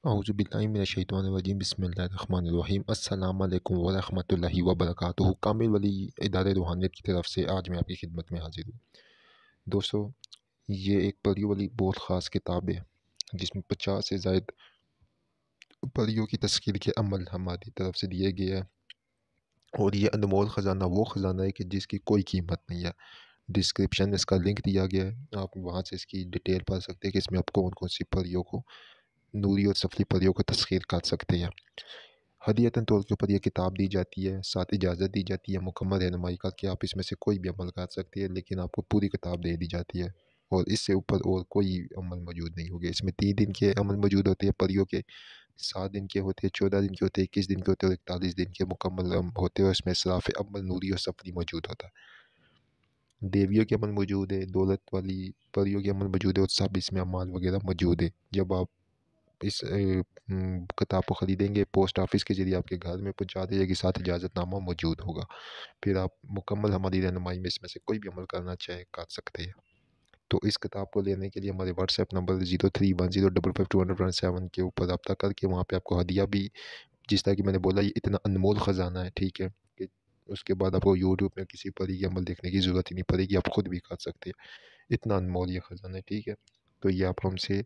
اعوذ باللہ من الشیطان الرجیم بسم اللہ الرحمن الرحیم السلام علیکم ورحمۃ اللہ وبرکاتہ۔ کامل ولی ادارے روحانیت کی طرف سے آج میں آپ کی خدمت میں حاضر ہوں۔ دوستو، یہ ایک پریوں والی بہت خاص کتاب ہے جس میں 50 سے زائد پریوں کی تشکیل کے عمل ہماری طرف سے دیے گئے ہیں، اور یہ انمول خزانہ وہ خزانہ ہے کہ جس کی کوئی قیمت نہیں ہے۔ ڈسکرپشن میں اس کا لنک دیا گیا ہے، آپ وہاں سے اس کی ڈیٹیل پڑھ سکتے ہیں کہ اس میں آپ کون کون سی پریوں کو، نوری اور سفلی پریوں کو تسخیر کر سکتے ہیں۔ ہدیۃً طور کے اوپر یہ کتاب دی جاتی ہے، ساتھ اجازت دی جاتی ہے مکمل رہنمائی کا کہ آپ اس میں سے کوئی بھی عمل کر سکتے ہیں، لیکن آپ کو پوری کتاب دے دی جاتی ہے اور اس سے اوپر اور کوئی عمل موجود نہیں ہوگا۔ اس میں 3 دن کے عمل موجود ہوتے ہیں پریوں کے، 7 دن کے ہوتے ہیں، 14 دن کے ہوتے ہیں، 21 دن کے ہوتے ہیں اور 41 دن کے مکمل ہوتے ہیں، اور اس میں اصراف عمل، نوری اور سفلی موجود ہوتا ہے۔ دیویوں کے عمل موجود ہے، دولت والی پریوں کے عمل موجود ہے، اور سب اس میں اعمال وغیرہ موجود ہے۔ جب آپ اس کتاب کو خریدیں گے، پوسٹ آفس کے ذریعے آپ کے گھر میں پہنچا دے گی، ساتھ اجازت نامہ موجود ہوگا۔ پھر آپ مکمل ہماری رہنمائی میں اس میں سے کوئی بھی عمل کرنا چاہے کر سکتے ہیں۔ تو اس کتاب کو لینے کے لیے ہمارے واٹس ایپ نمبر 0310552217 کے اوپر رابطہ کر کے وہاں پہ آپ کو ہدیہ بھی، جس طرح کہ میں نے بولا، یہ اتنا انمول خزانہ ہے، ٹھیک ہے، کہ اس کے بعد آپ کو یوٹیوب میں کسی پری کے عمل دیکھنے کی ضرورت ہی نہیں پڑے گی، آپ خود بھی کر سکتے ہیں، اتنا انمول یہ خزانہ ہے، ٹھیک ہے۔ تو یہ آپ ہم سے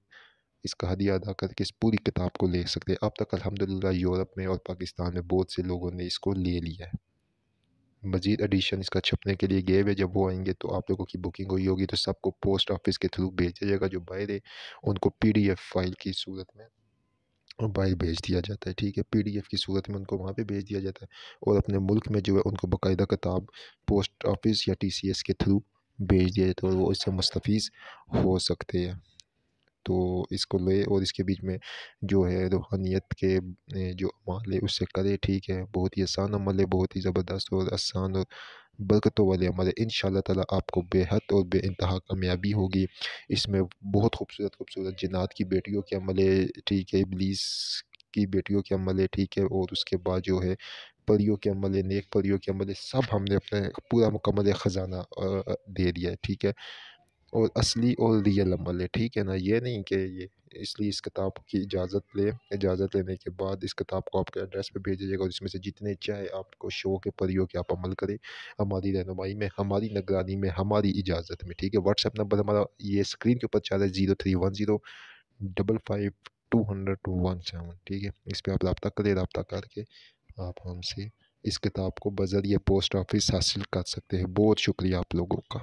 اس کا ہدیہ ادا کر کے اس پوری کتاب کو لے سکتے ہیں۔ اب تک الحمدللہ یورپ میں اور پاکستان میں بہت سے لوگوں نے اس کو لے لیا ہے۔ مزید ایڈیشن اس کا چھپنے کے لیے گئے ہوئے، جب وہ آئیں گے تو آپ لوگوں کی بکنگ ہوئی ہوگی تو سب کو پوسٹ آفس کے تھرو بھیجا جائے گا۔ جو باہر ہے ان کو PDF فائل کی صورت میں باہر بھیج دیا جاتا ہے، ٹھیک ہے، PDF کی صورت میں ان کو وہاں پہ بھیج دیا جاتا ہے، اور اپنے ملک میں جو ہے ان کو باقاعدہ کتاب پوسٹ آفس یا TCS کے تھرو بھیج دیا جاتا ہے، اور وہ اس سے مستفیض ہو سکتے ہیں۔ تو اس کو لے اور اس کے بیچ میں جو ہے روحانیت کے جو عمل ہے اس سے کرے، ٹھیک ہے۔ بہت ہی آسان عمل ہے، بہت ہی زبردست اور آسان اور برکتوں والے عمل ہے۔ انشاءاللہ تعالیٰ آپ کو بے حد اور بے انتہا کامیابی ہوگی۔ اس میں بہت خوبصورت خوبصورت جنات کی بیٹیوں کے عمل ہے، ٹھیک ہے، ابلیس کی بیٹیوں کے عمل ہے، ٹھیک ہے، اور اس کے بعد جو ہے پریوں کے عمل ہے، نیک پریوں کے عمل ہے، سب ہم نے اپنے پورا مکمل خزانہ دے دیا ہے، ٹھیک ہے، اور اصلی اور ریئل عمل ہے، ٹھیک ہے نا۔ یہ نہیں کہ یہ اس لیے اس کتاب کی اجازت لیں، اجازت لینے کے بعد اس کتاب کو آپ کے ایڈریس پہ بھیجا جائے گا، اور اس میں سے جتنے چاہے آپ کو شوق ہے پریوں کے آپ عمل کریں، ہماری رہنمائی میں، ہماری نگرانی میں، ہماری اجازت میں، ٹھیک ہے۔ واٹس ایپ نمبر ہمارا یہ اسکرین کے اوپر چل رہا ہے 0310552217، ٹھیک ہے۔ اس پہ آپ رابطہ کریں، رابطہ کر کے آپ ہم سے اس کتاب کو بذریعہ پوسٹ آفس حاصل کر سکتے ہیں۔ بہت شکریہ آپ لوگوں کا۔